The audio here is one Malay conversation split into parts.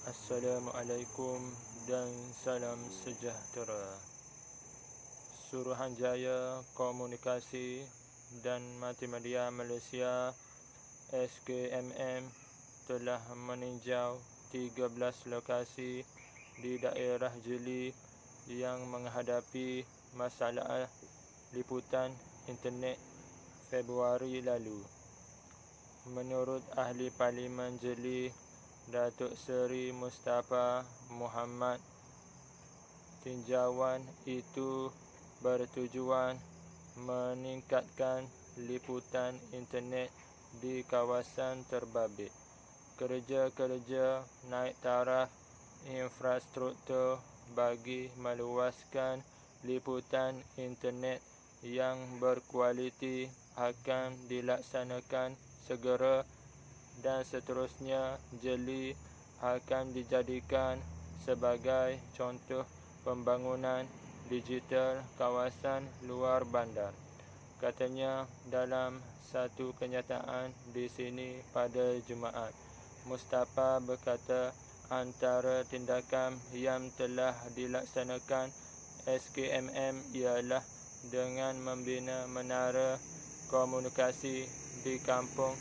Assalamualaikum dan salam sejahtera. Suruhanjaya Komunikasi dan Multimedia Malaysia SKMM telah meninjau 13 lokasi di daerah Jeli yang menghadapi masalah liputan internet Februari lalu. Menurut Ahli Parlimen Jeli, Datuk Seri Mustafa Muhammad, tinjauan itu bertujuan meningkatkan liputan internet di kawasan terbabit. Kerja-kerja naik taraf infrastruktur bagi meluaskan liputan internet yang berkualiti akan dilaksanakan segera dan seterusnya. Jeli akan dijadikan sebagai contoh pembangunan digital kawasan luar bandar, katanya dalam satu kenyataan di sini pada Jumaat. Mustafa berkata antara tindakan yang telah dilaksanakan SKMM ialah dengan membina menara komunikasi di kampung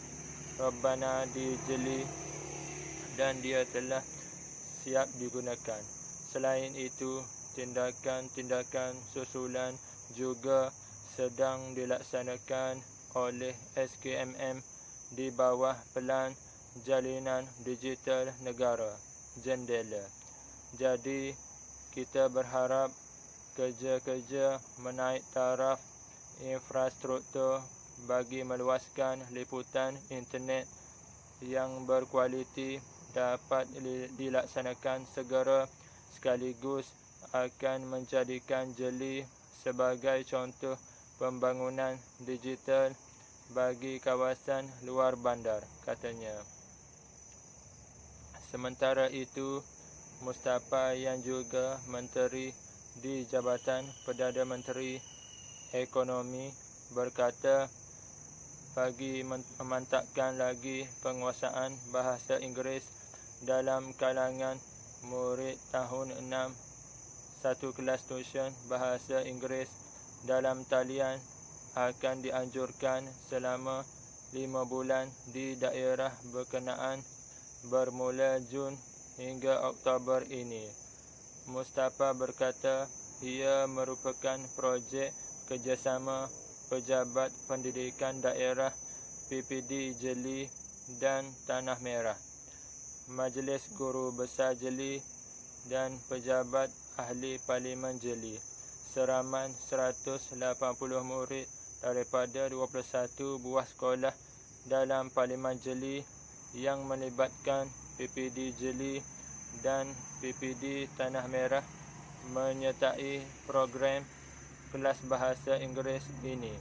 Rebana di Jeli dan dia telah siap digunakan. Selain itu, tindakan-tindakan susulan juga sedang dilaksanakan oleh SKMM di bawah Pelan Jalinan Digital Negara (JENDELA). Jadi, kita berharap kerja-kerja menaik taraf infrastruktur bagi meluaskan liputan internet yang berkualiti dapat dilaksanakan segera, sekaligus akan menjadikan Jeli sebagai contoh pembangunan digital bagi kawasan luar bandar, katanya. Sementara itu, Mustafa yang juga Menteri di Jabatan Perdana Menteri Ekonomi berkata bagi memantapkan lagi penguasaan bahasa Inggeris dalam kalangan murid tahun 6 satu kelas tuition bahasa Inggeris dalam talian akan dianjurkan selama 5 bulan di daerah berkenaan bermula Jun hingga Oktober ini. Mustafa berkata ia merupakan projek kerjasama Pejabat Pendidikan Daerah PPD Jeli dan Tanah Merah, Majlis Guru Besar Jeli dan Pejabat Ahli Parlimen Jeli. Seramai 180 murid daripada 21 buah sekolah dalam Parlimen Jeli yang melibatkan PPD Jeli dan PPD Tanah Merah menyertai program kelas bahasa Inggeris ini.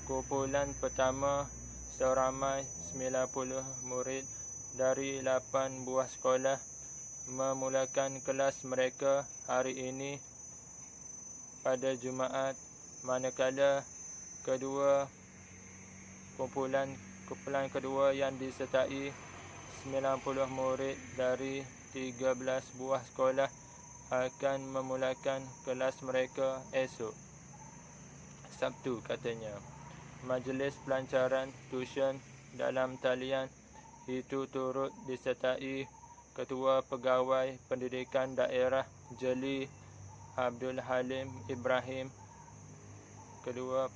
Kumpulan pertama seramai 90 murid dari 8 buah sekolah memulakan kelas mereka hari ini pada Jumaat, manakala kumpulan kedua yang disertai 90 murid dari 13 buah sekolah akan memulakan kelas mereka esok, Sabtu, katanya. Majlis pelancaran tuition dalam talian itu turut disertai Ketua Pegawai Pendidikan Daerah Jeli Abdul Halim Ibrahim, Ketua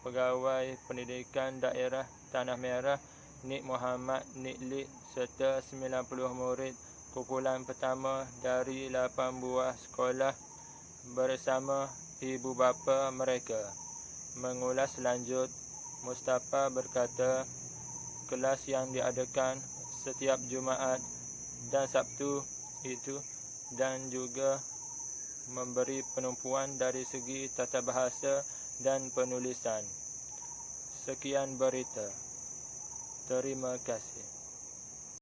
Pegawai Pendidikan Daerah Tanah Merah Nik Muhammad Niklik serta 90 murid kumpulan pertama dari 8 buah sekolah bersama ibu bapa mereka. Mengulas lanjut, Mustafa berkata kelas yang diadakan setiap Jumaat dan Sabtu itu dan juga memberi penumpuan dari segi tata bahasa dan penulisan. Sekian berita. Terima kasih.